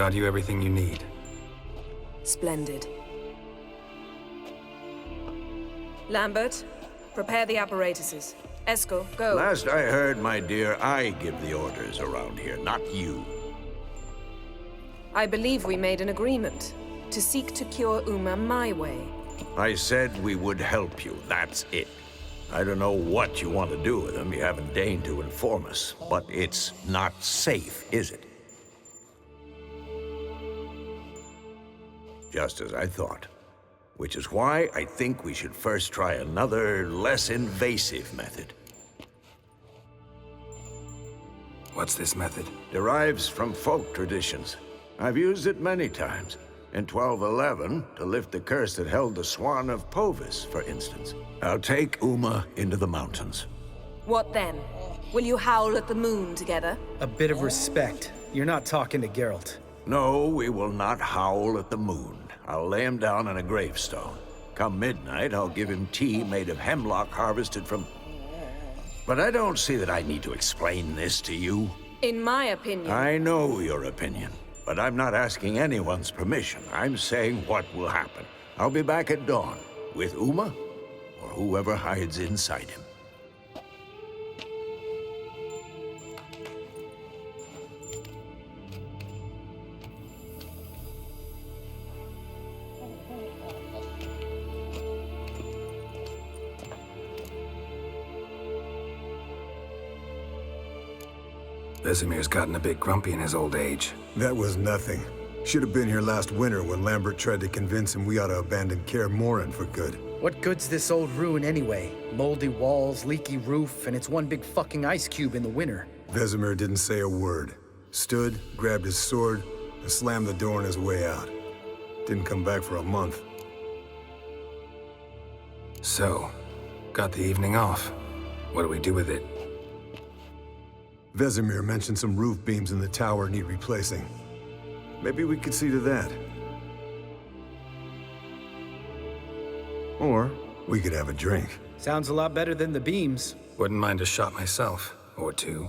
got you everything you need. Splendid. Lambert, prepare the apparatuses. Eskel, go. Last I heard, my dear, I give the orders around here, not you. I believe we made an agreement to seek to cure Uma my way. I said we would help you, that's it. I don't know what you want to do with them, you haven't deigned to inform us, but it's not safe, is it? Just as I thought. Which is why I think we should first try another, less invasive method. What's this method? Derives from folk traditions. I've used it many times. In 1211, to lift the curse that held the Swan of Povis, for instance. I'll take Uma into the mountains. What then? Will you howl at the moon together? A bit of respect. You're not talking to Geralt. No, we will not howl at the moon. I'll lay him down on a gravestone. Come midnight, I'll give him tea made of hemlock harvested from... But I don't see that I need to explain this to you. In my opinion... I know your opinion, but I'm not asking anyone's permission. I'm saying what will happen. I'll be back at dawn, with Uma, or whoever hides inside him. Vesemir's gotten a bit grumpy in his old age. That was nothing. Should have been here last winter when Lambert tried to convince him we ought to abandon Kaer Morhen for good. What good's this old ruin anyway? Moldy walls, leaky roof, and it's one big fucking ice cube in the winter. Vesemir didn't say a word. Stood, grabbed his sword, and slammed the door on his way out. Didn't come back for a month. So, got the evening off. What do we do with it? Vesemir mentioned some roof beams in the tower need replacing. Maybe we could see to that. Or we could have a drink. Sounds a lot better than the beams. Wouldn't mind a shot myself, or two.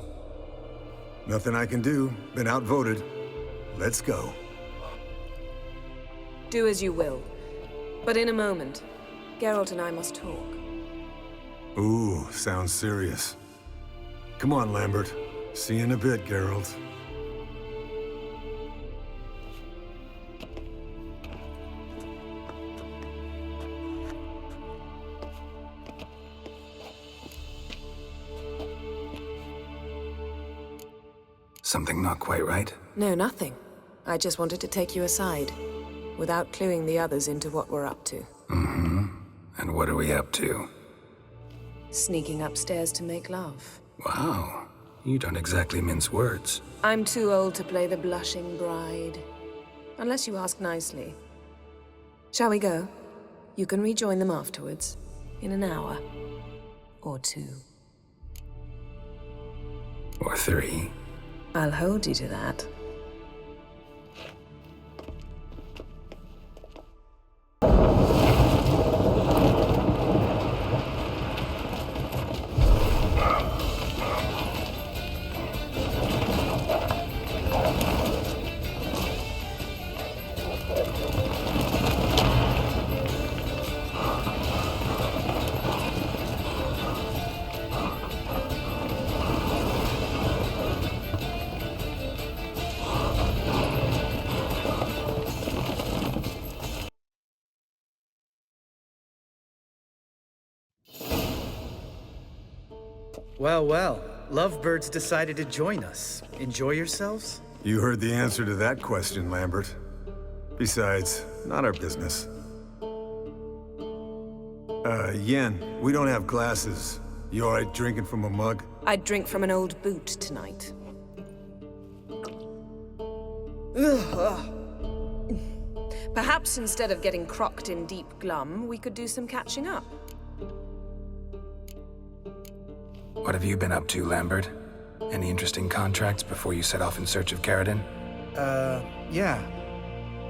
Nothing I can do. Been outvoted. Let's go. Do as you will. But in a moment, Geralt and I must talk. Ooh, sounds serious. Come on, Lambert. See you in a bit, Geralt. Something not quite right? No, nothing. I just wanted to take you aside, without cluing the others into what we're up to. Mm-hmm. And what are we up to? Sneaking upstairs to make love. Wow. You don't exactly mince words. I'm too old to play the blushing bride. Unless you ask nicely. Shall we go? You can rejoin them afterwards. In an hour. Or two. Or three. I'll hold you to that. Well, well. Lovebirds decided to join us. Enjoy yourselves? You heard the answer to that question, Lambert. Besides, not our business. Yen, we don't have glasses. You all right drinking from a mug? I'd drink from an old boot tonight. Perhaps instead of getting crocked in deep glum, we could do some catching up. What have you been up to, Lambert? Any interesting contracts before you set off in search of Caradon? Yeah.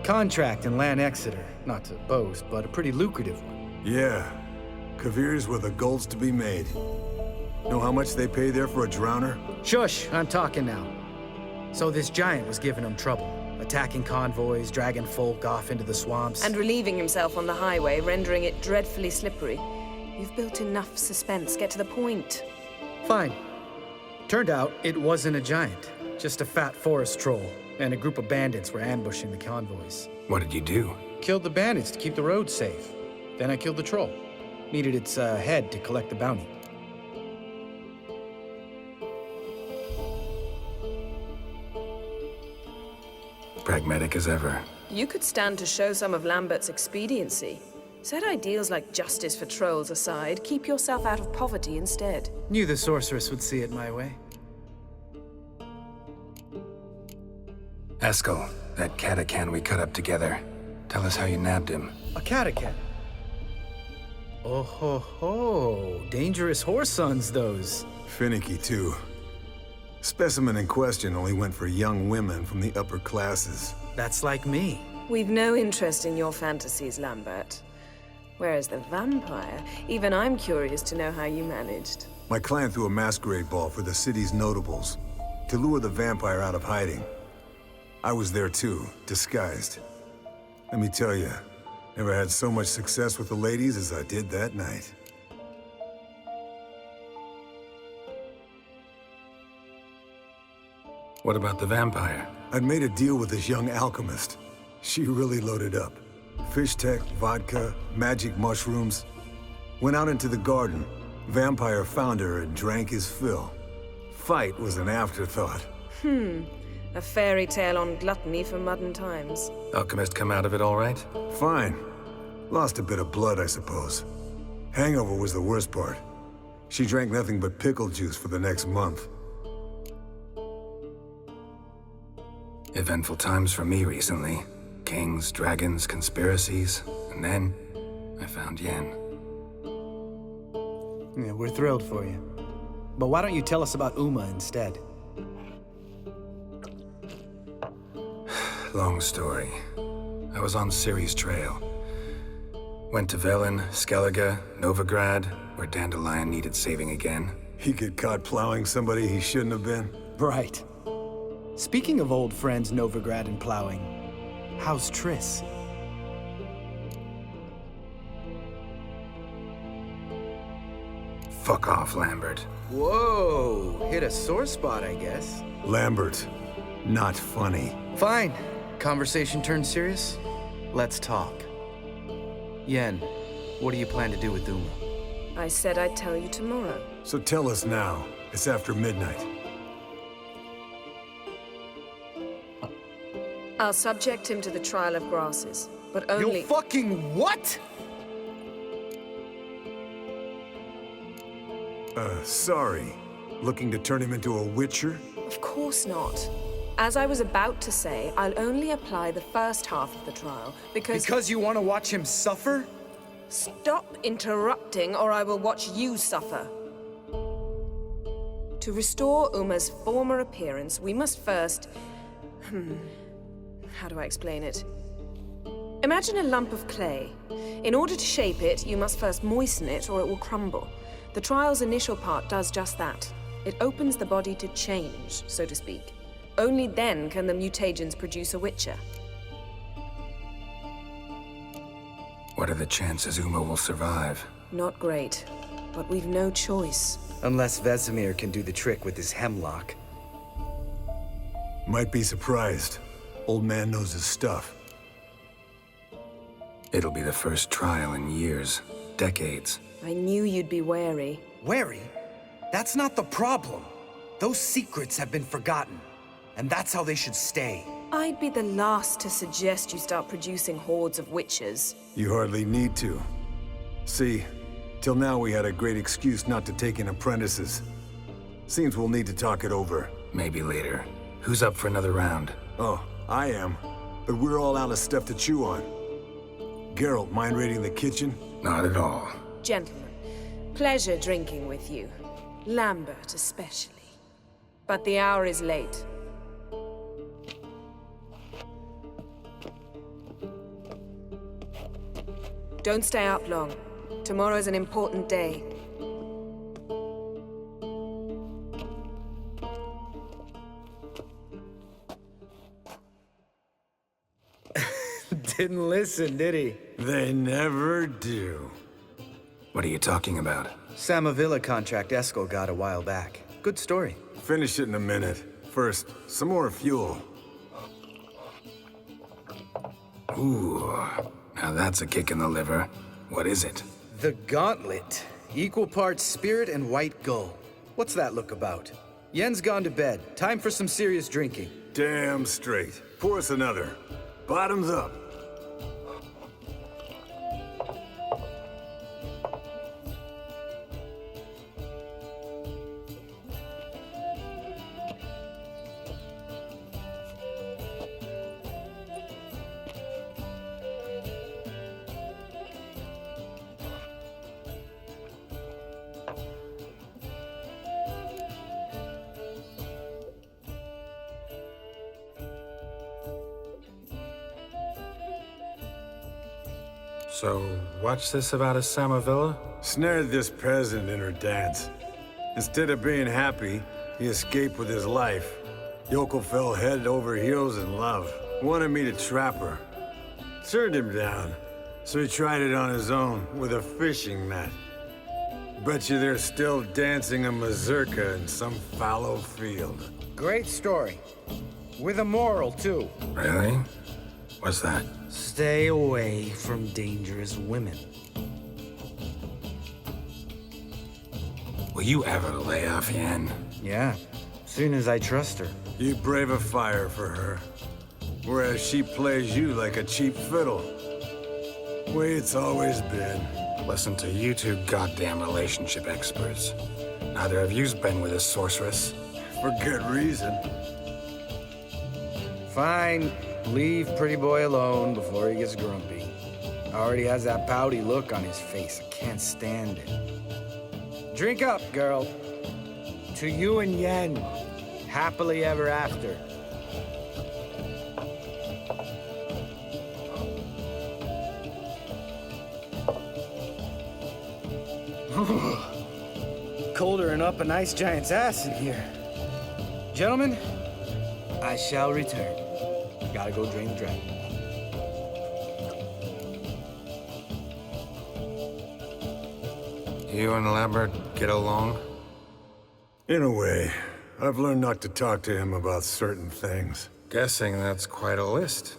Contract in Lan Exeter. Not to boast, but a pretty lucrative one. Yeah. Kavir's were the golds to be made. Know how much they pay there for a drowner? Shush, I'm talking now. So this giant was giving him trouble. attacking convoys, dragging folk off into the swamps. And relieving himself on the highway, rendering it dreadfully slippery. You've built enough suspense. Get to the point. Fine. Turned out it wasn't a giant, just a fat forest troll, and a group of bandits were ambushing the convoys. What did you do? Killed the bandits to keep the roads safe. Then I killed the troll. Needed its head to collect the bounty. Pragmatic as ever. You could stand to show some of Lambert's expediency. Set ideals like justice for trolls aside, keep yourself out of poverty instead. Knew the sorceress would see it my way. Eskel, that catacan we cut up together. Tell us how you nabbed him. A catacan. Oh ho ho. Dangerous horse sons, those. Finicky, too. Specimen in question only went for young women from the upper classes. That's like me. We've no interest in your fantasies, Lambert. Whereas the vampire, even I'm curious to know how you managed. My client threw a masquerade ball for the city's notables to lure the vampire out of hiding. I was there too, disguised. Let me tell you, never had so much success with the ladies as I did that night. What about the vampire? I'd made a deal with this young alchemist. She really loaded up. Fish tech, vodka, magic mushrooms. Went out into the garden. Vampire found her and drank his fill. Fight was an afterthought. A fairy tale on gluttony for modern times. Alchemist come out of it all right? Fine. Lost a bit of blood, I suppose. Hangover was the worst part. She drank nothing but pickle juice for the next month. Eventful times for me recently. Kings, dragons, conspiracies. And then, I found Yen. Yeah, we're thrilled for you. But why don't you tell us about Uma instead? Long story. I was on Ciri's trail. Went to Velen, Skellige, Novigrad, where Dandelion needed saving again. He get caught plowing somebody he shouldn't have been. Right. Speaking of old friends Novigrad and plowing, how's Triss? Fuck off, Lambert. Whoa, hit a sore spot, I guess. Lambert, not funny. Fine. Conversation turned serious? Let's talk. Yen, what do you plan to do with Uma? I said I'd tell you tomorrow. So tell us now. It's after midnight. I'll subject him to the trial of grasses, but only— You fucking what? Sorry. Looking to turn him into a witcher? Of course not. As I was about to say, I'll only apply the first half of the trial, because— Because you want to watch him suffer? Stop interrupting, or I will watch you suffer. To restore Uma's former appearance, we must first— How do I explain it? Imagine a lump of clay. In order to shape it, you must first moisten it, or it will crumble. The trial's initial part does just that. It opens the body to change, so to speak. Only then can the mutagens produce a witcher. What are the chances Uma will survive? Not great, but we've no choice. Unless Vesemir can do the trick with his hemlock. Might be surprised. Old man knows his stuff. It'll be the first trial in years, decades. I knew you'd be wary. Wary? That's not the problem. Those secrets have been forgotten, and that's how they should stay. I'd be the last to suggest you start producing hordes of witches. You hardly need to. See, till now we had a great excuse not to take in apprentices. Seems we'll need to talk it over. Maybe later. Who's up for another round? Oh, I am. But we're all out of stuff to chew on. Geralt, mind raiding the kitchen? Not at all. Gentlemen, pleasure drinking with you. Lambert especially. But the hour is late. Don't stay up long. Tomorrow's an important day. Didn't listen, did he? They never do. What are you talking about? Samavilla contract Eskel got a while back. Good story. Finish it in a minute. First, some more fuel. Ooh, now that's a kick in the liver. What is it? The Gauntlet. Equal parts spirit and white gull. What's that look about? Yen's gone to bed. Time for some serious drinking. Damn straight. Pour us another. Bottoms up. So, what's this about a Samavilla? Snared this peasant in her dance. Instead of being happy, he escaped with his life. Yoko fell head over heels in love. Wanted me to trap her. Turned him down. So he tried it on his own with a fishing net. Bet you they're still dancing a mazurka in some fallow field. Great story. With a moral, too. Really? What's that? Stay away from dangerous women. Will you ever lay off Yen? Yeah, soon as I trust her. You brave a fire for her. Whereas she plays you like a cheap fiddle. Way it's always been. Listen to you two goddamn relationship experts. Neither of you's been with a sorceress. For good reason. Fine. Leave pretty boy alone before he gets grumpy. Already has that pouty look on his face. I can't stand it. Drink up, girl. To you and Yen. Happily ever after. Colder and up a nice giant's ass in here. Gentlemen, I shall return. Gotta go drain the dragon. You and Lambert get along? In a way. I've learned not to talk to him about certain things. Guessing that's quite a list.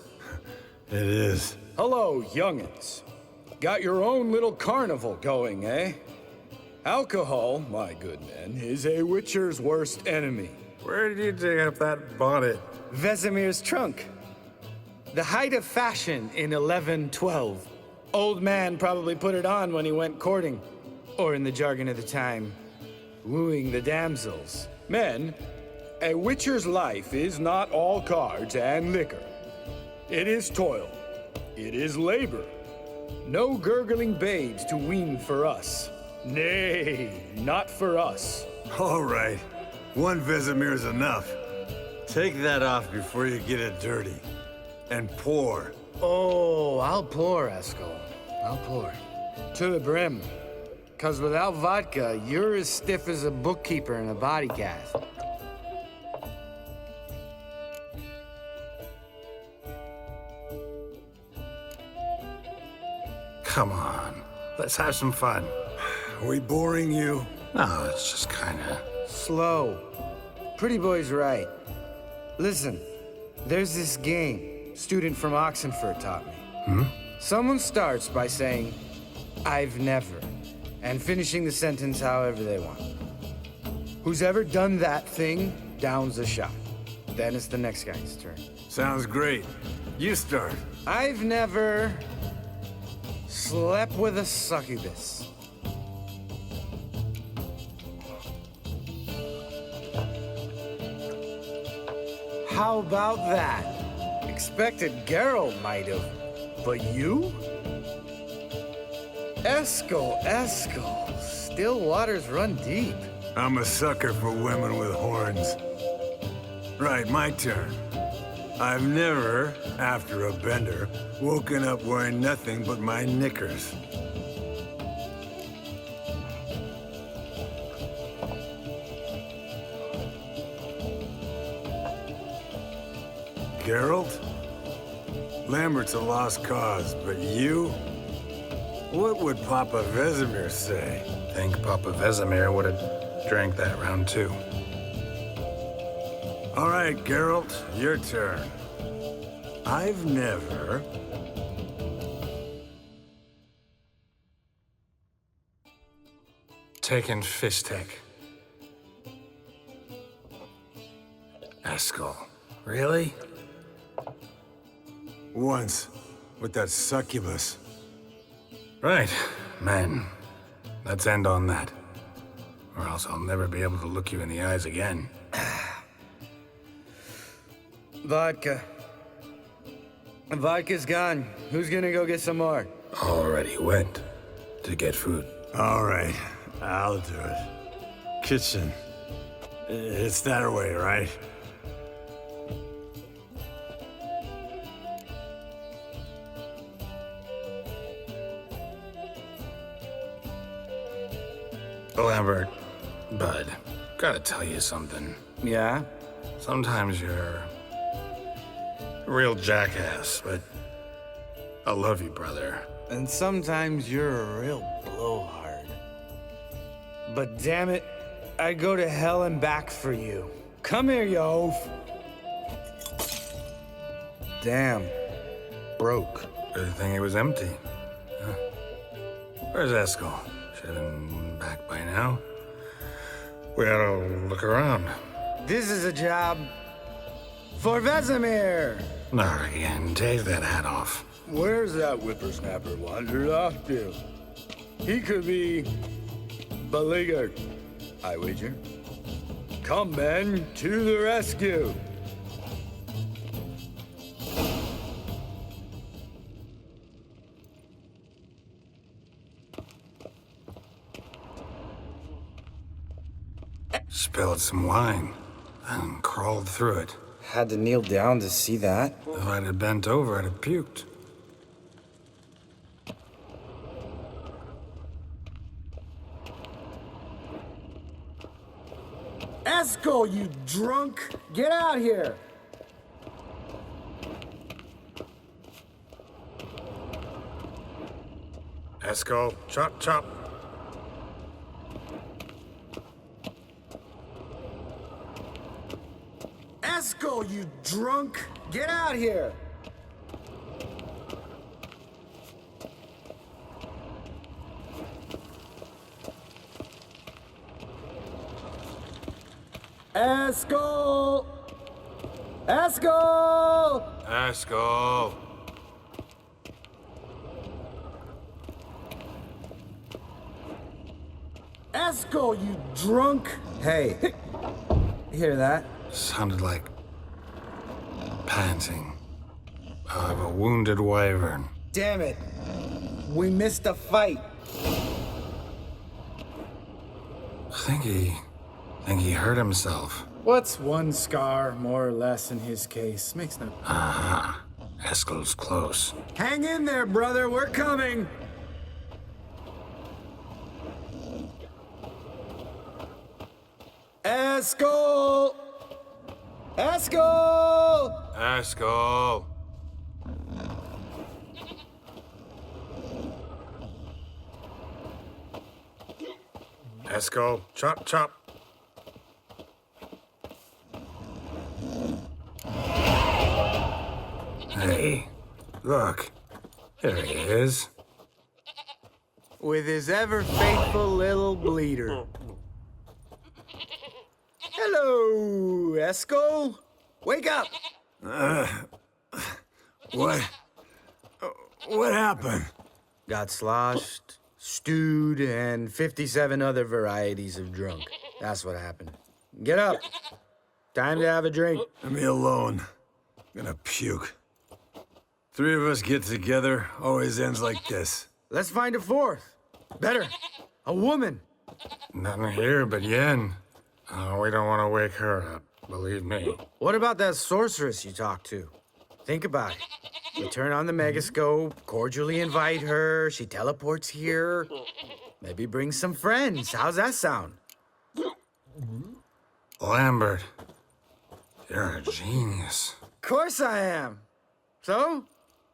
It is. Hello, young'uns. Got your own little carnival going, eh? Alcohol, my good men, is a witcher's worst enemy. Where did you dig up that bonnet? Vesemir's trunk. The height of fashion in 1112. Old man probably put it on when he went courting. Or in the jargon of the time, wooing the damsels. Men, a witcher's life is not all cards and liquor. It is toil. It is labor. No gurgling babes to wean for us. Nay, not for us. All right. One Vesemir's enough. Take that off before you get it dirty. And pour. Oh, I'll pour, Eskel. I'll pour. To the brim. 'Cause without vodka, you're as stiff as a bookkeeper in a body cast. Come on, let's have some fun. We boring you? No, it's just kinda... Slow. Pretty boy's right. Listen, there's this game student from Oxenford taught me. Someone starts by saying, I've never, and finishing the sentence however they want. Who's ever done that thing downs a shot. Then it's the next guy's turn. Sounds great. You start. I've never slept with a succubus. How about that? Expected Geralt might have, but you? Eskel, still waters run deep. I'm a sucker for women with horns. Right, my turn. I've never, after a bender, woken up wearing nothing but my knickers. Geralt? Lambert's a lost cause, but you? What would Papa Vesemir say? Think Papa Vesemir would have drank that round two. All right, Geralt, your turn. I've never... Taken Fishtech. Eskel. Really? Once, with that succubus. Right, men. Let's end on that. Or else I'll never be able to look you in the eyes again. Vodka. Vodka's gone. Who's gonna go get some more? Already went to get food. All right, I'll do it. Kitchen. It's that way, right? Lambert, bud, gotta tell you something. Yeah? Sometimes you're a real jackass, but I love you, brother. And sometimes you're a real blowhard. But damn it, I'd go to hell and back for you. Come here, you oaf. Damn. Broke. Good thing it was empty. Huh? Where's Eskel? Should have been back by now. We ought to look around. This is a job for Vesemir. Not again. Take that hat off. Where's that whippersnapper wandered off to? He could be beleaguered, I wager. Come, men, to the rescue. Spilled some wine and crawled through it. Had to kneel down to see that. If I'd have bent over, I'd have puked. Eskel, you drunk! Get out here! Eskel, chop, chop. Eskel, you drunk! Get out here! Eskel! Eskel! Eskel. Eskel, you drunk! Hey, hear that? Sounded like panting of a wounded wyvern. Damn it! We missed a fight. Think he hurt himself. What's one scar, more or less, in his case? Makes no... Aha. Eskel's close. Hang in there, brother. We're coming. Eskel! Eskel! Eskel. Eskel, chop, chop. Hey, look. There he is. With his ever faithful little bleeder. Hello, Eskel. Wake up. What? What happened? Got sloshed, stewed, and 57 other varieties of drunk. That's what happened. Get up. Time to have a drink. Let me alone. I'm gonna puke. Three of us get together, always ends like this. Let's find a fourth. Better, a woman. Nothing here but Yen. Oh, we don't want to wake her up, believe me. What about that sorceress you talked to? Think about it. We turn on the megascope, cordially invite her, she teleports here. Maybe bring some friends. How's that sound? Lambert, you're a genius. Of course I am. So,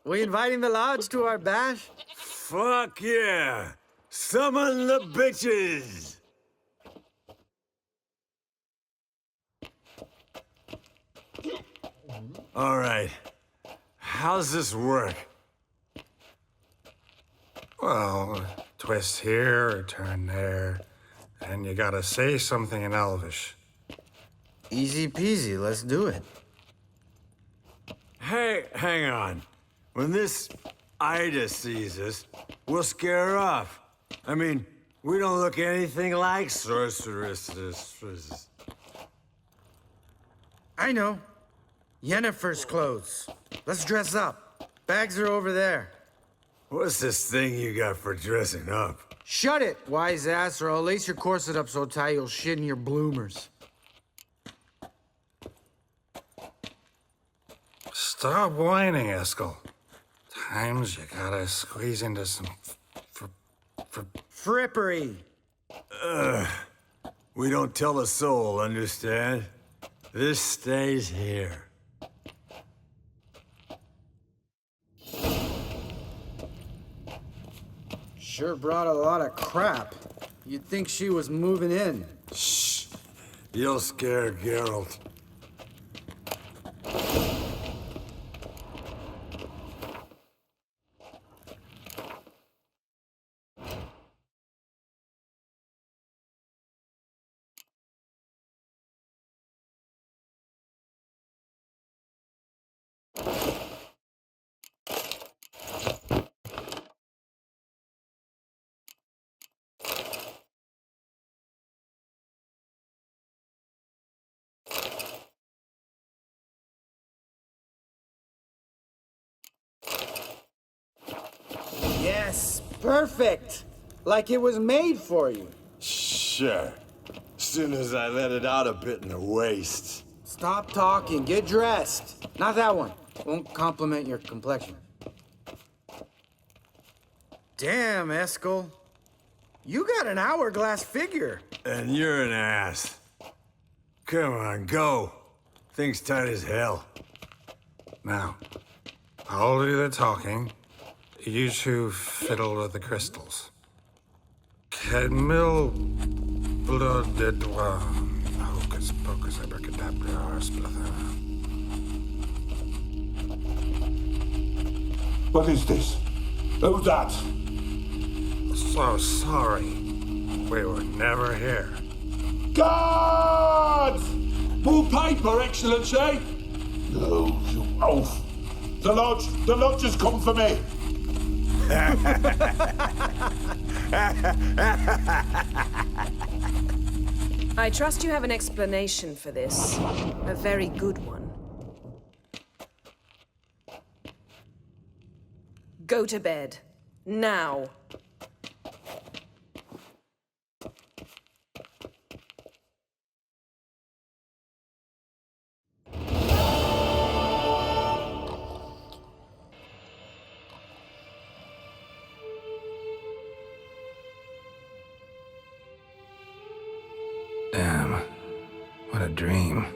We inviting the lodge to our bash? Fuck yeah! Summon the bitches! All right. How's this work? Well, twist here or turn there, and you gotta say something in Elvish. Easy peasy, let's do it. Hey, hang on. When this Ida sees us, we'll scare her off. I mean, we don't look anything like sorceresses. I know. Yennefer's clothes. Let's dress up. Bags are over there. What's this thing you got for dressing up? Shut it, wise ass, or I'll lace your corset up so tight you'll shit in your bloomers. Stop whining, Eskel. Times you gotta squeeze into some Frippery. We don't tell a soul, understand? This stays here. Sure brought a lot of crap. You'd think she was moving in. Shh. You'll scare Geralt. Yes, perfect. Like it was made for you. Sure. Soon as I let it out a bit in the waist. Stop talking, get dressed. Not that one. Won't compliment your complexion. Damn, Eskel. You got an hourglass figure. And you're an ass. Come on, go. Thing's tight as hell. Now, I'll do the talking. You two fiddle with the crystals. Cadmil blood de doigt. Hocus pocus abracadabra splather. What is this? Who's that? So sorry. We were never here. Guards! More paper, Excellency! No, you oaf! The lodge has come for me! I trust you have an explanation for this. A very good one. Go to bed. Now. Damn. What a dream.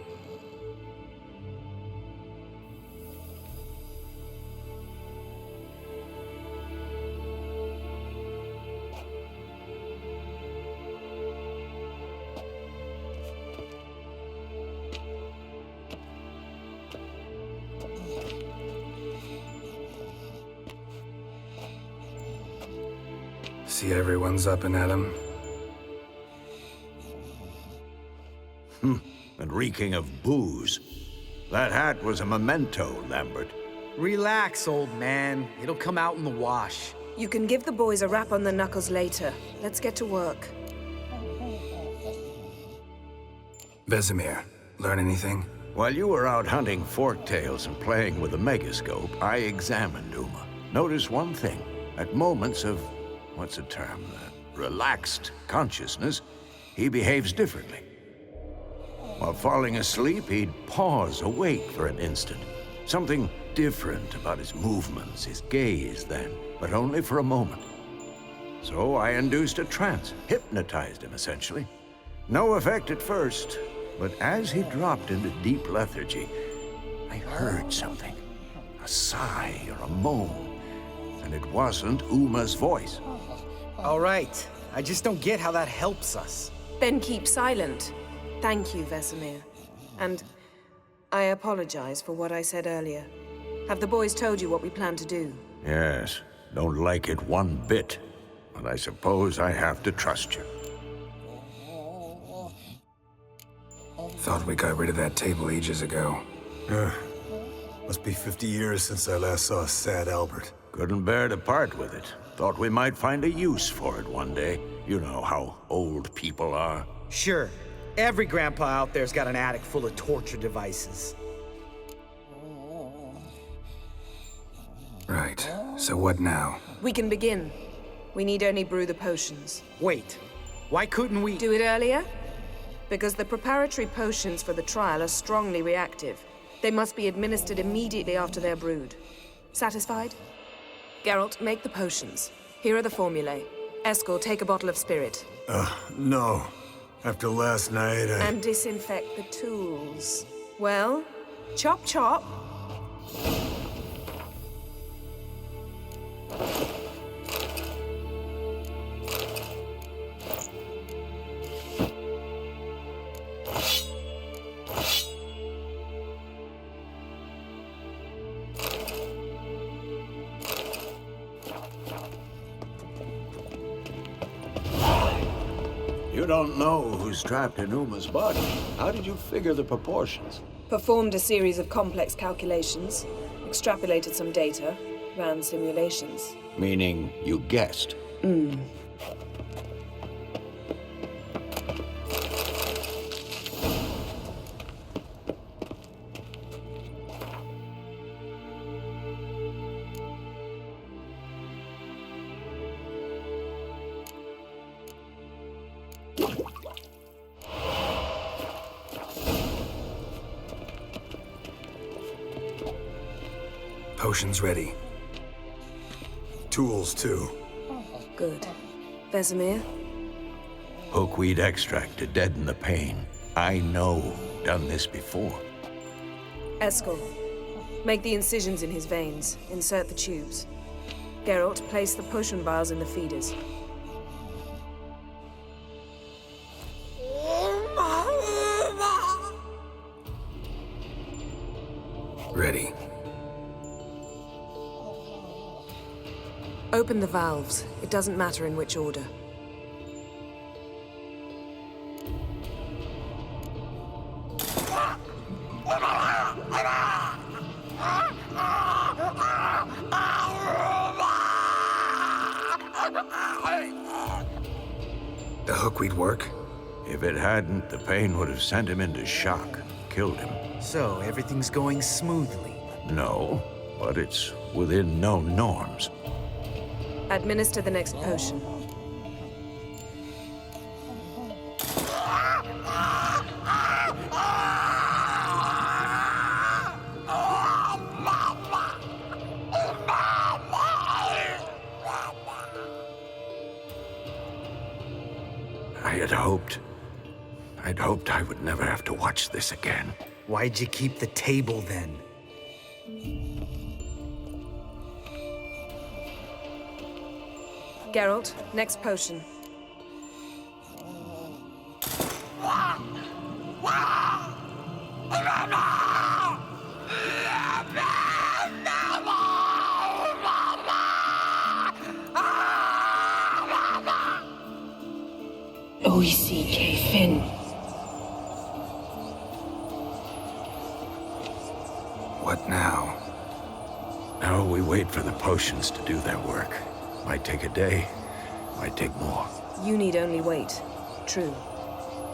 See everyone's up and at 'em. And reeking of booze. That hat was a memento, Lambert. Relax, old man. It'll come out in the wash. You can give the boys a rap on the knuckles later. Let's get to work. Vesemir, learn anything? While you were out hunting forktails and playing with the megascope, I examined Uma. Notice one thing. At moments of, what's the term, relaxed consciousness, he behaves differently. While falling asleep, he'd pause awake for an instant. Something different about his movements, his gaze then, but only for a moment. So I induced a trance, hypnotized him essentially. No effect at first, but as he dropped into deep lethargy, I heard something. a sigh or a moan. And it wasn't Uma's voice. All right. I just don't get how that helps us. Then keep silent. Thank you, Vesemir. And I apologize for what I said earlier. Have the boys told you what we plan to do? Yes, don't like it one bit. But I suppose I have to trust you. Thought we got rid of that table ages ago. Must be 50 years since I last saw sad Albert. Couldn't bear to part with it. Thought we might find a use for it one day. You know how old people are. Sure. Every grandpa out there's got an attic full of torture devices. Right. So what now? We can begin. We need only brew the potions. Wait. Why couldn't we... Do it earlier? Because the preparatory potions for the trial are strongly reactive. They must be administered immediately after they're brewed. Satisfied? Geralt, make the potions. Here are the formulae. Eskel, take a bottle of spirit. No. After last night, And disinfect the tools. Well, chop chop. You don't know who's trapped in Uma's body. How did you figure the proportions? Performed a series of complex calculations, extrapolated some data, ran simulations. Meaning you guessed. Potions ready. tools too. Good. Vesemir? Hookweed extract to deaden the pain. I know. Done this before. Eskel, make the incisions in his veins. Insert the tubes. Geralt, place the potion vials in the feeders. Ready. Open the valves. It doesn't matter in which order. The hookweed work? If it hadn't, the pain would have sent him into shock. Killed him. So, everything's going smoothly. No, but it's within known norms. Administer the next potion. I'd hoped I would never have to watch this again. Why'd you keep the table then? Geralt, next potion. OECK Finn. What now? Now we wait for the potions to do their work. Might take a day, might take more. You need only wait. True.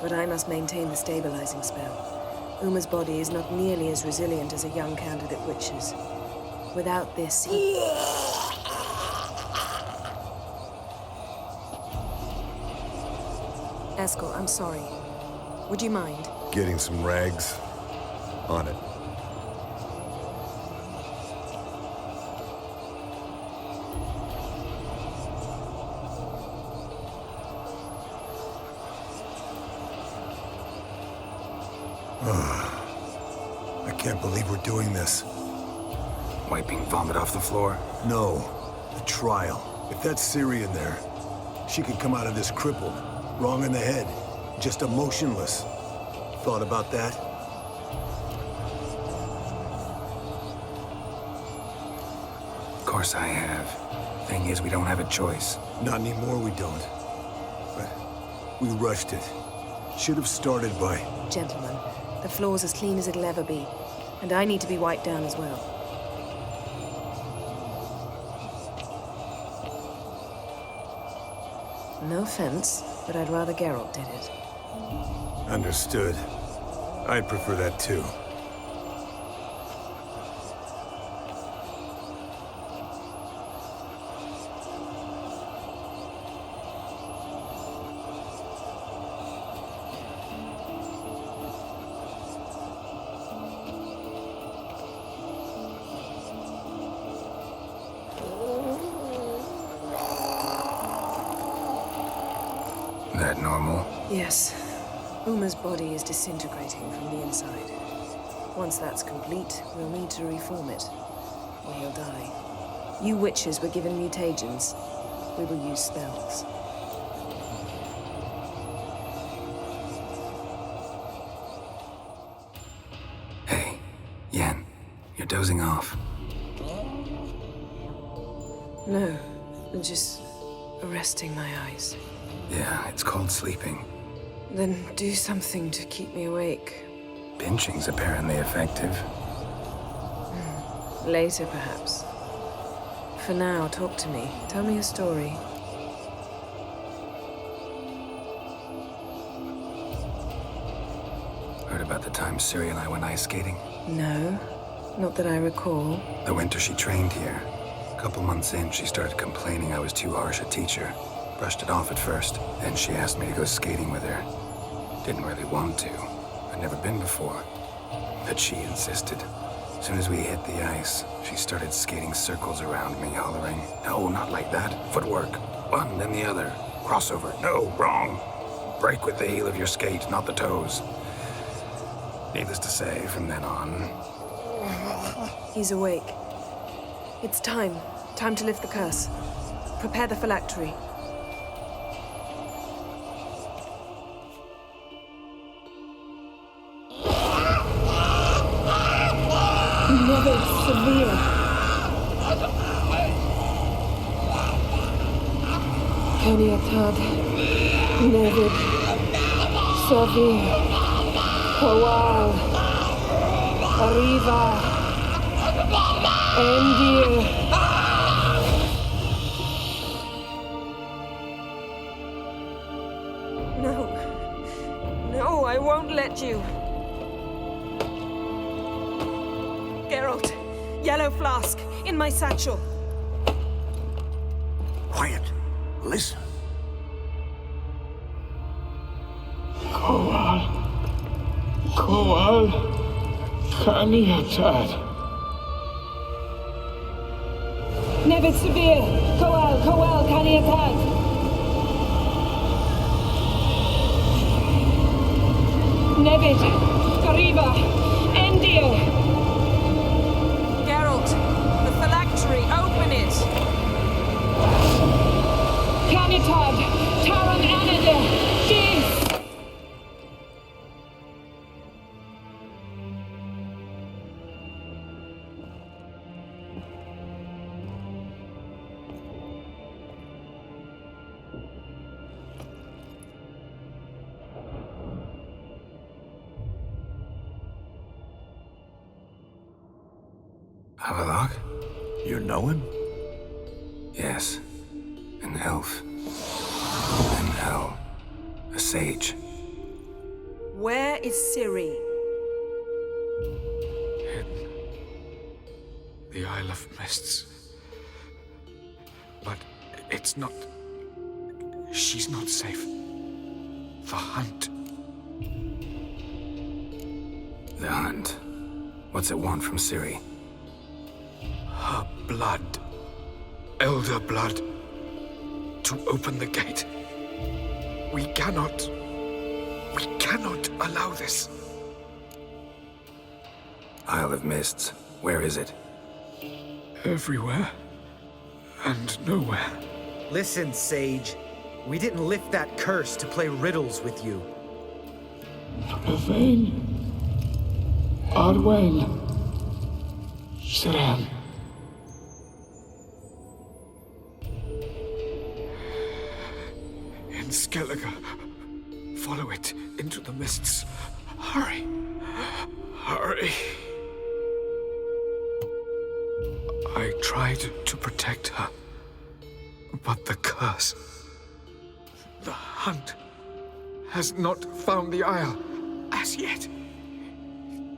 But I must maintain the stabilizing spell. Uma's body is not nearly as resilient as a young candidate witch's. Without this, Eskel, I'm sorry. Would you mind? Getting some rags. On it. I can't believe we're doing this. Wiping vomit off the floor? No, the trial. If that's Ciri in there, she could come out of this crippled, wrong in the head, just emotionless. Thought about that? Of course I have. Thing is, we don't have a choice. Not anymore, we don't. But we rushed it. Should have started by... Gentlemen, the floor's as clean as it'll ever be. And I need to be wiped down as well. No offense, but I'd rather Geralt did it. Understood. I'd prefer that too. That normal? Yes. Uma's body is disintegrating from the inside. Once that's complete, we'll need to reform it, or he'll die. You witches were given mutagens. We will use spells. Hey, Yen, you're dozing off. No, just resting my eyes. Yeah, it's called sleeping. Then do something to keep me awake. Pinching's apparently effective. Later, perhaps. For now, talk to me. Tell me a story. Heard about the time Ciri and I went ice skating? No, not that I recall. The winter she trained here. A couple months in, she started complaining I was too harsh a teacher. Brushed it off at first, then she asked me to go skating with her. Didn't really want to. I'd never been before. But she insisted. As soon as we hit the ice, she started skating circles around me, hollering, "No, not like that. Footwork. One, then the other. Crossover. No, wrong. Break with the heel of your skate, not the toes." Needless to say, from then on... He's awake. It's time. Time to lift the curse. Prepare the phylactery. Never severe. Caniatad, Nevid, Severe, Kowal, Arriva, Endir. No. No, I won't let you. Geralt, yellow flask, in my satchel. Quiet. Listen. Kowal. Kowal. Kaniatad. Nevid severe. Kowal, Caniatad. Nevid, Arriva, Endir. Geralt, the phylactery, open it! Canitad, Taran Anadir, Dis! Havelock? You know him? Yes. An elf. An hell. A sage. Where is Ciri? Hidden. The Isle of Mists. But it's not... She's not safe. The hunt. The hunt. What's it want from Ciri? Her blood. Elder blood. To open the gate. We cannot allow this. Isle of Mists. Where is it? Everywhere and nowhere. Listen, Sage. We didn't lift that curse to play riddles with you. Elaine. Arwen. Siren. In Skellige. Follow it into the mists. Hurry. Hurry. I tried to protect her. But the curse. The hunt has not found the Isle as yet.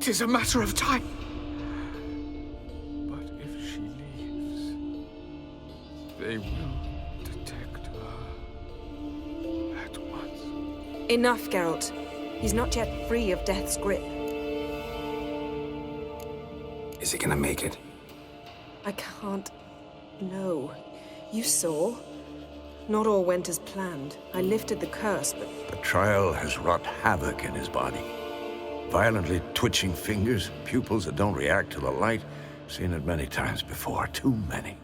'Tis a matter of time. But if she leaves, they will detect her at once. Enough, Geralt. He's not yet free of death's grip. Is he gonna make it? I can't... No. You saw? Not all went as planned. I lifted the curse, but... The trial has wrought havoc in his body. Violently twitching fingers, pupils that don't react to the light. Seen it many times before, too many.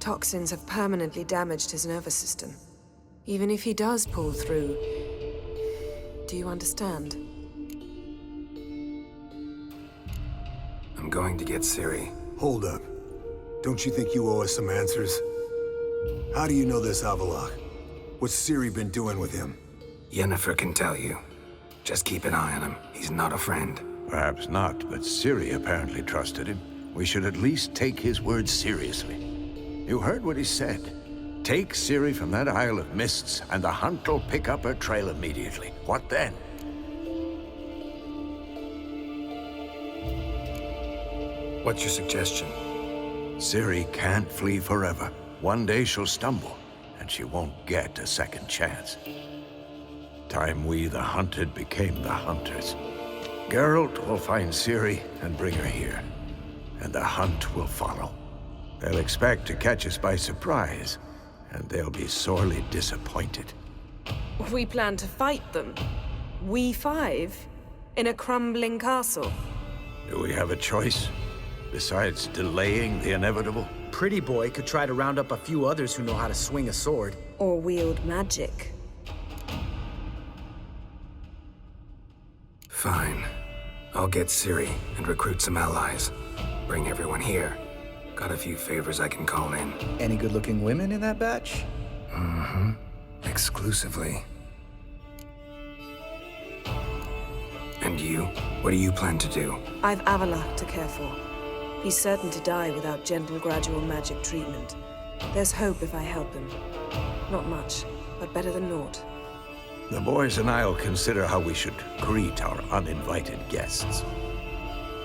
Toxins have permanently damaged his nervous system. Even if he does pull through... Do you understand? I'm going to get Ciri. Hold up. Don't you think you owe us some answers? How do you know this Avalok? What's Ciri been doing with him? Yennefer can tell you. Just keep an eye on him. He's not a friend. Perhaps not, but Ciri apparently trusted him. We should at least take his words seriously. You heard what he said. Take Ciri from that Isle of Mists, and the hunt will pick up her trail immediately. What then? What's your suggestion? Ciri can't flee forever. One day she'll stumble, and she won't get a second chance. Time we, the hunted, became the hunters. Geralt will find Ciri and bring her here, and the hunt will follow. They'll expect to catch us by surprise, and they'll be sorely disappointed. We plan to fight them. We five? In a crumbling castle? Do we have a choice? Besides delaying the inevitable? Pretty Boy could try to round up a few others who know how to swing a sword. Or wield magic? Fine. I'll get Ciri and recruit some allies. Bring everyone here. Got a few favors I can call in. Any good-looking women in that batch? Mm-hmm. Exclusively. And you? What do you plan to do? I've Avalok to care for. He's certain to die without gentle, gradual magic treatment. There's hope if I help him. Not much, but better than naught. The boys and I'll consider how we should greet our uninvited guests.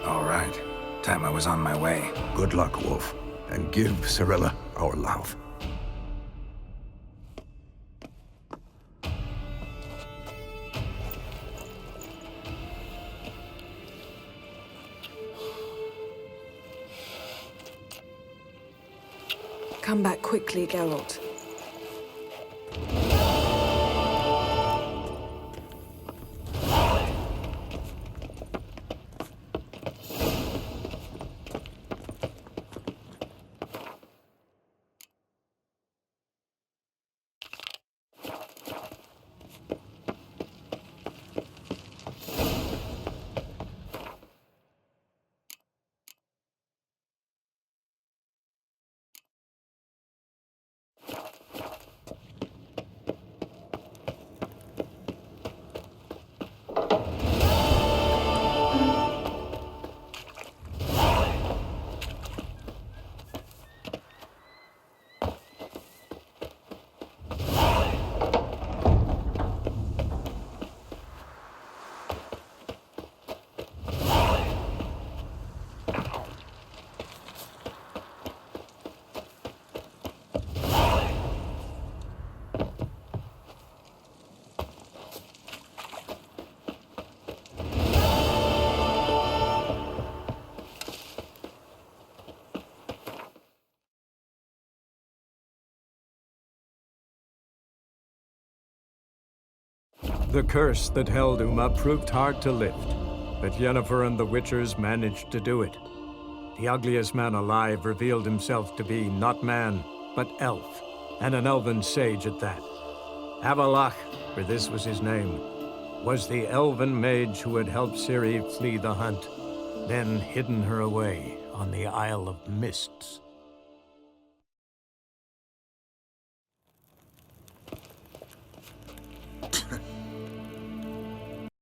All right. Time I was on my way. Good luck, Wolf, and give Cirilla our love. Come back quickly, Geralt. The curse that held Uma proved hard to lift, but Yennefer and the Witchers managed to do it. The ugliest man alive revealed himself to be not man, but elf, and an elven sage at that. Avalach, for this was his name, was the elven mage who had helped Ciri flee the hunt, then hidden her away on the Isle of Mists.